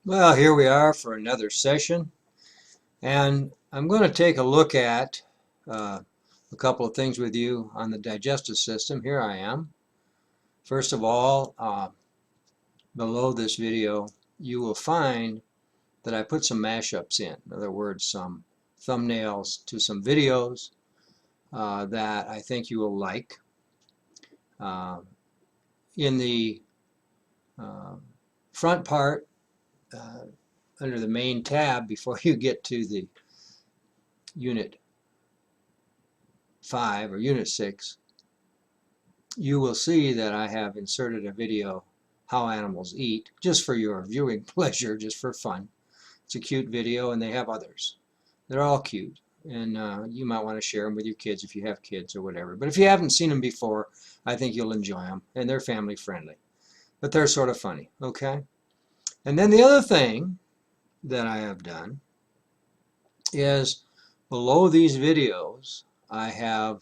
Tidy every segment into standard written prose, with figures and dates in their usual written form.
Well, here we are for another session, and I'm going to take a look at uh, a couple of things with you on the digestive system. Here I am. First of all, below this video, you will find that I put some mashups in. In other words, some thumbnails to some videos that I think you will like. Uh, in the uh, front part, uh, under the main tab, before you get to the Unit 5 or Unit 6, you will see that I have inserted a video, How Animals Eat, just for your viewing pleasure, just for fun. It's a cute video, and they have others. They're all cute, and you might want to share them with your kids if you have kids or whatever. But if you haven't seen them before, I think you'll enjoy them, and they're family friendly. But they're sort of funny, okay? And then the other thing that I have done is below these videos, I have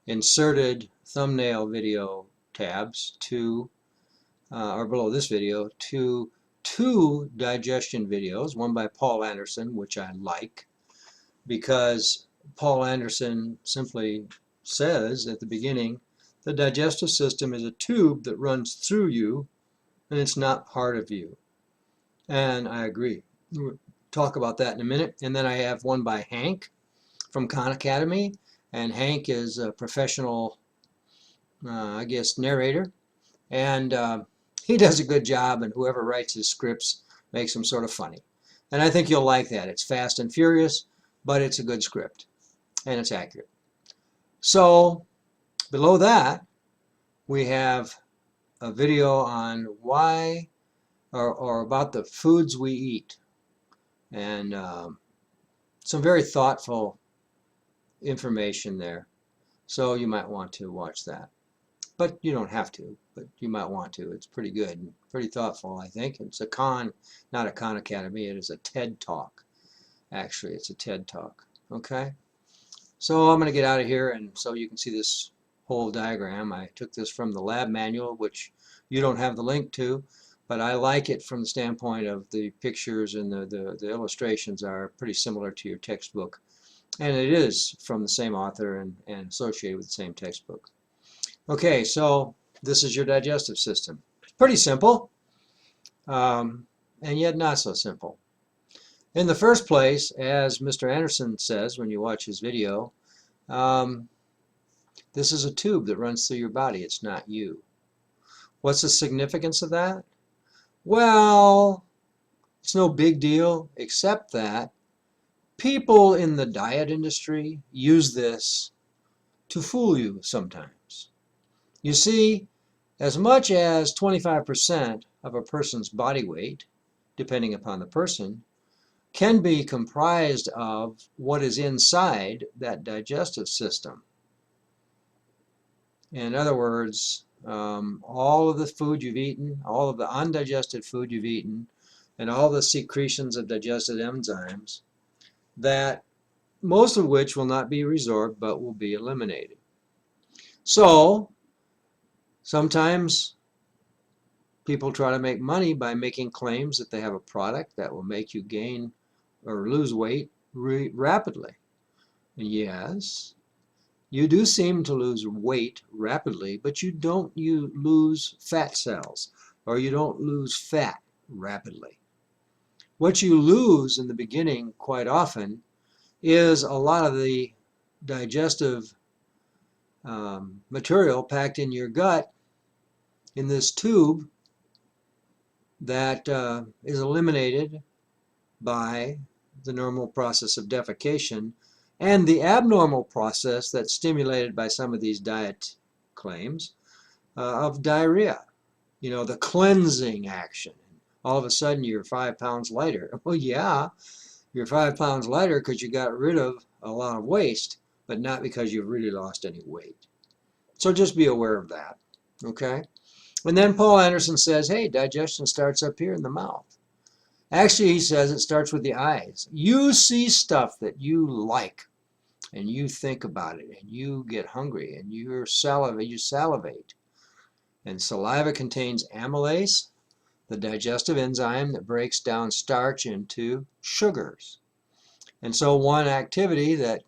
inserted thumbnail video tabs to, or below this video, to two digestion videos, one by Paul Anderson, which I like, because Paul Anderson simply says at the beginning, the digestive system is a tube that runs through you, and it's not part of you. And I agree. We'll talk about that in a minute. And then I have one by Hank from Khan Academy, and Hank is a professional, I guess, narrator, and he does a good job, and whoever writes his scripts makes them sort of funny. And I think you'll like that. It's fast and furious, but it's a good script, and it's accurate. So below that, we have a video on why, or about the foods we eat, and some very thoughtful information there. So you might want to watch that. But you don't have to, but you might want to. It's pretty good and pretty thoughtful, I think. It's a not a Khan Academy, it is a TED Talk. Actually, it's a TED Talk. Okay? So I'm going to get out of here, and so you can see this whole diagram. I took this from the lab manual, which you don't have the link to, but I like it from the standpoint of the pictures, and the illustrations are pretty similar to your textbook. And it is from the same author and associated with the same textbook. Okay, so this is your digestive system. It's pretty simple, and yet not so simple. In the first place, as Mr. Anderson says when you watch his video, this is a tube that runs through your body. It's not you. What's the significance of that? Well, it's no big deal, except that people in the diet industry use this to fool you sometimes. You see, as much as 25% of a person's body weight, depending upon the person, can be comprised of what is inside that digestive system. In other words, all of the food you've eaten, all of the undigested food you've eaten, and all the secretions of digested enzymes, that most of which will not be resorbed but will be eliminated. So sometimes people try to make money by making claims that they have a product that will make you gain or lose weight rapidly. Yes, you do seem to lose weight rapidly, but you lose fat cells, or you don't lose fat rapidly. What you lose in the beginning quite often is a lot of the digestive material packed in your gut in this tube that is eliminated by the normal process of defecation and the abnormal process that's stimulated by some of these diet claims of diarrhea. You know, the cleansing action. All of a sudden you're 5 pounds lighter. Well, yeah, you're 5 pounds lighter because you got rid of a lot of waste, but not because you've really lost any weight. So just be aware of that, okay? And then Paul Anderson says, hey, digestion starts up here in the mouth. Actually, he says it starts with the eyes. You see stuff that you like, and you think about it, and you get hungry, and you salivate. And saliva contains amylase, the digestive enzyme that breaks down starch into sugars. And so one activity that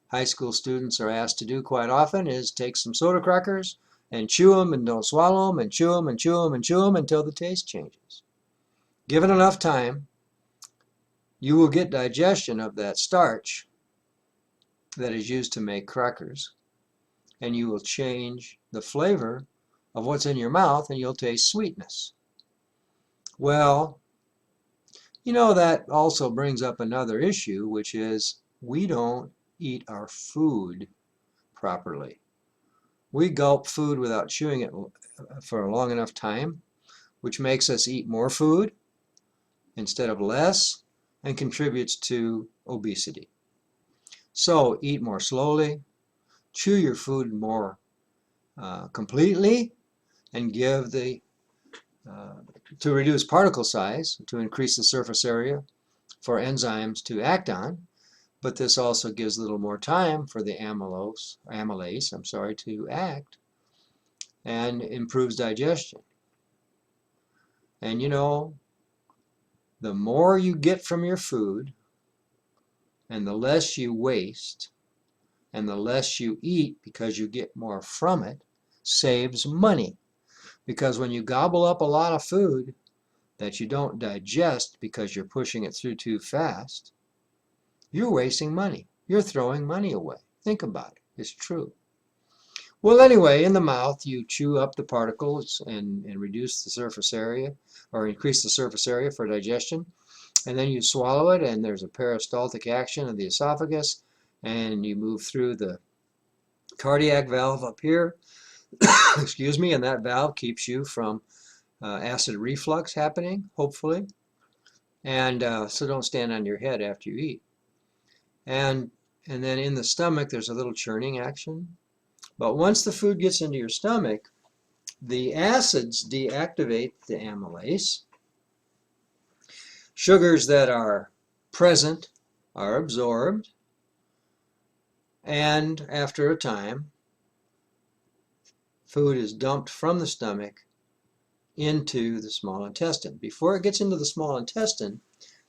high school students are asked to do quite often is take some soda crackers and chew them and don't swallow them and chew them and chew them and chew them until the taste changes. Given enough time, you will get digestion of that starch that is used to make crackers, and you will change the flavor of what's in your mouth and you'll taste sweetness. Well, you know, that also brings up another issue, which is we don't eat our food properly. We gulp food without chewing it for a long enough time, which makes us eat more food instead of less and contributes to obesity. So eat more slowly, chew your food more completely, and give to reduce particle size, to increase the surface area for enzymes to act on. But this also gives a little more time for the amylase, to act, and improves digestion. And you know, the more you get from your food, and the less you waste, and the less you eat because you get more from it, saves money. Because when you gobble up a lot of food that you don't digest because you're pushing it through too fast, you're wasting money. You're throwing money away. Think about it. It's true. Well, anyway, in the mouth, you chew up the particles and reduce the surface area, or increase the surface area for digestion. And then you swallow it, and there's a peristaltic action of the esophagus, and you move through the cardiac valve up here, excuse me, and that valve keeps you from acid reflux happening, hopefully. And so don't stand on your head after you eat. And then in the stomach, there's a little churning action. But once the food gets into your stomach, the acids deactivate the amylase. Sugars that are present are absorbed. And after a time, food is dumped from the stomach into the small intestine. Before it gets into the small intestine,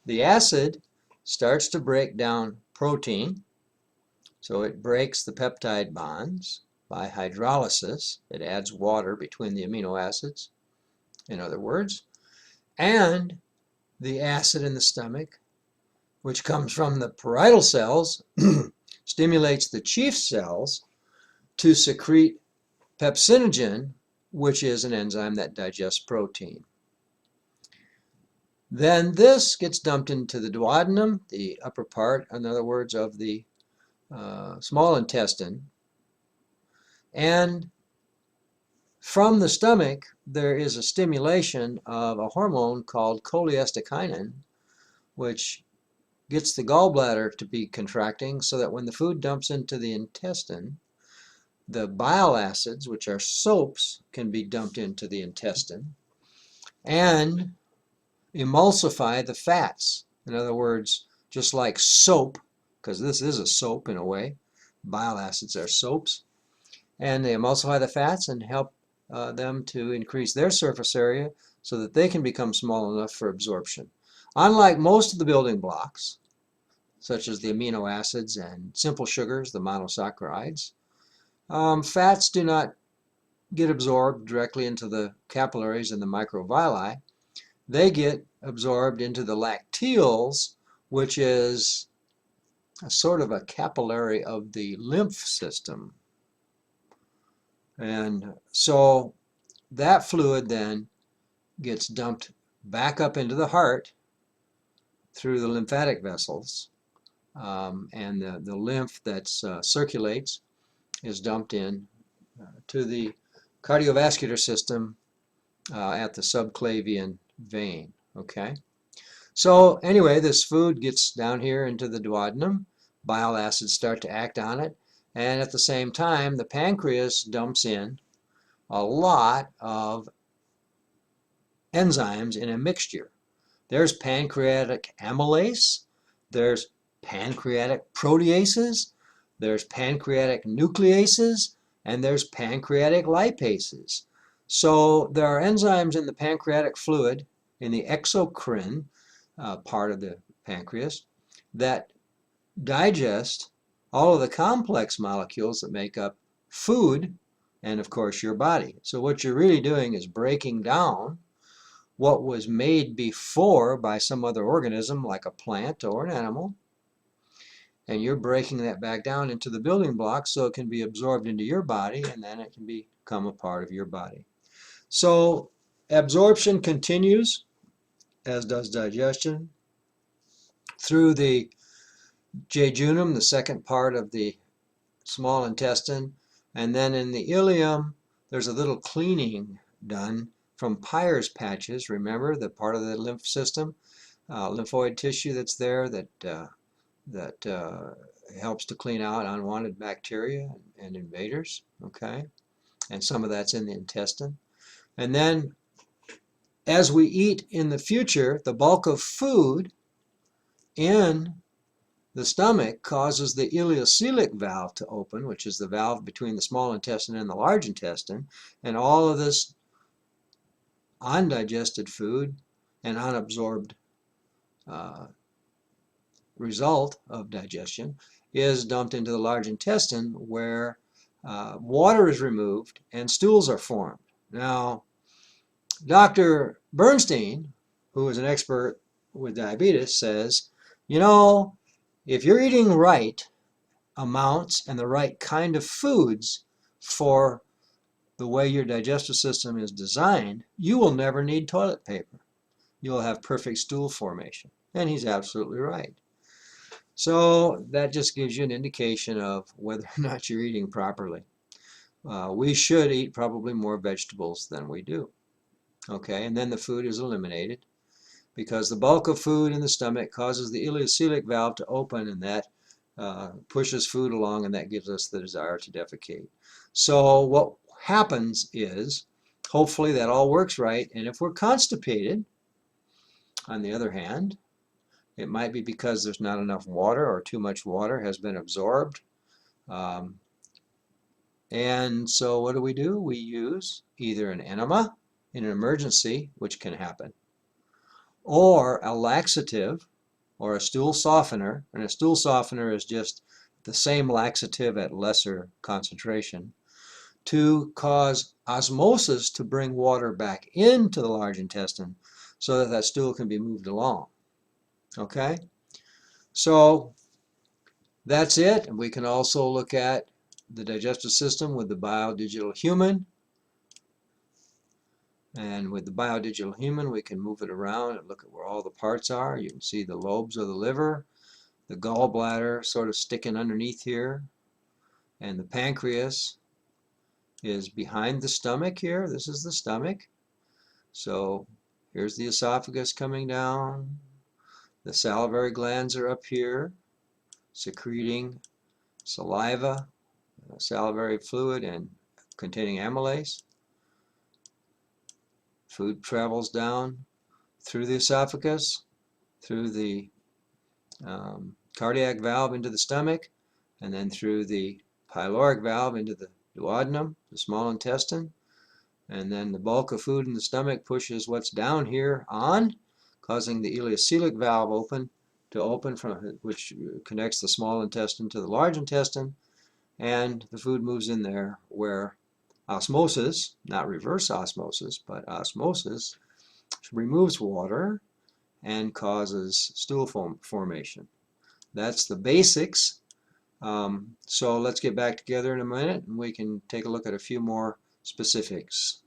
the acid starts to break down protein. So it breaks the peptide bonds by hydrolysis. It adds water between the amino acids, in other words. And the acid in the stomach, which comes from the parietal cells, stimulates the chief cells to secrete pepsinogen, which is an enzyme that digests protein. Then this gets dumped into the duodenum, the upper part, in other words, of the small intestine. And from the stomach, there is a stimulation of a hormone called cholecystokinin, which gets the gallbladder to be contracting so that when the food dumps into the intestine, the bile acids, which are soaps, can be dumped into the intestine and emulsify the fats. In other words, just like soap, because this is a soap in a way, bile acids are soaps, and they emulsify the fats and help them to increase their surface area so that they can become small enough for absorption. Unlike most of the building blocks, such as the amino acids and simple sugars, the monosaccharides, fats do not get absorbed directly into the capillaries and the microvilli. They get absorbed into the lacteals, which is a sort of a capillary of the lymph system. And so that fluid then gets dumped back up into the heart through the lymphatic vessels, and the lymph that circulates is dumped in to the cardiovascular system at the subclavian vein. Okay, so anyway, this food gets down here into the duodenum, bile acids start to act on it, and at the same time the pancreas dumps in a lot of enzymes in a mixture. There's pancreatic amylase, there's pancreatic proteases, there's pancreatic nucleases, and there's pancreatic lipases. So there are enzymes in the pancreatic fluid, in the exocrine part of the pancreas, that digest all of the complex molecules that make up food and, of course, your body. So what you're really doing is breaking down what was made before by some other organism, like a plant or an animal, and you're breaking that back down into the building blocks so it can be absorbed into your body, and then it can become a part of your body. So absorption continues, as does digestion, through the jejunum, the second part of the small intestine, and then in the ileum there's a little cleaning done from Peyer's patches. Remember, the part of the lymph system, lymphoid tissue that's there that helps to clean out unwanted bacteria and invaders, okay? And some of that's in the intestine. And then as we eat in the future, the bulk of food in the stomach causes the ileocoelic valve to open, which is the valve between the small intestine and the large intestine, and all of this undigested food and unabsorbed result of digestion is dumped into the large intestine, where water is removed and stools are formed. Now, Dr. Bernstein, who is an expert with diabetes, says, you know, if you're eating right amounts and the right kind of foods for the way your digestive system is designed, you will never need toilet paper. You'll have perfect stool formation. And he's absolutely right. So that just gives you an indication of whether or not you're eating properly. We should eat probably more vegetables than we do. Okay, and then the food is eliminated because the bulk of food in the stomach causes the ileocoelic valve to open, and that pushes food along, and that gives us the desire to defecate. So what happens is, hopefully that all works right, and if we're constipated, on the other hand, it might be because there's not enough water or too much water has been absorbed. And so what do? We use either an enema in an emergency, which can happen, or a laxative or a stool softener. And a stool softener is just the same laxative at lesser concentration to cause osmosis to bring water back into the large intestine so that that stool can be moved along. Okay? So that's it. And we can also look at the digestive system with the biodigital human. And with the biodigital human, we can move it around and look at where all the parts are. You can see the lobes of the liver, the gallbladder sort of sticking underneath here, and the pancreas is behind the stomach here. This is the stomach. So here's the esophagus coming down. The salivary glands are up here, secreting saliva, salivary fluid, and containing amylase. Food travels down through the esophagus, through the cardiac valve into the stomach, and then through the pyloric valve into the duodenum, the small intestine. And then the bulk of food in the stomach pushes what's down here on, causing the ileocoelic valve to open, which connects the small intestine to the large intestine, and the food moves in there where osmosis, not reverse osmosis, but osmosis, removes water and causes stool formation. That's the basics. So let's get back together in a minute and we can take a look at a few more specifics.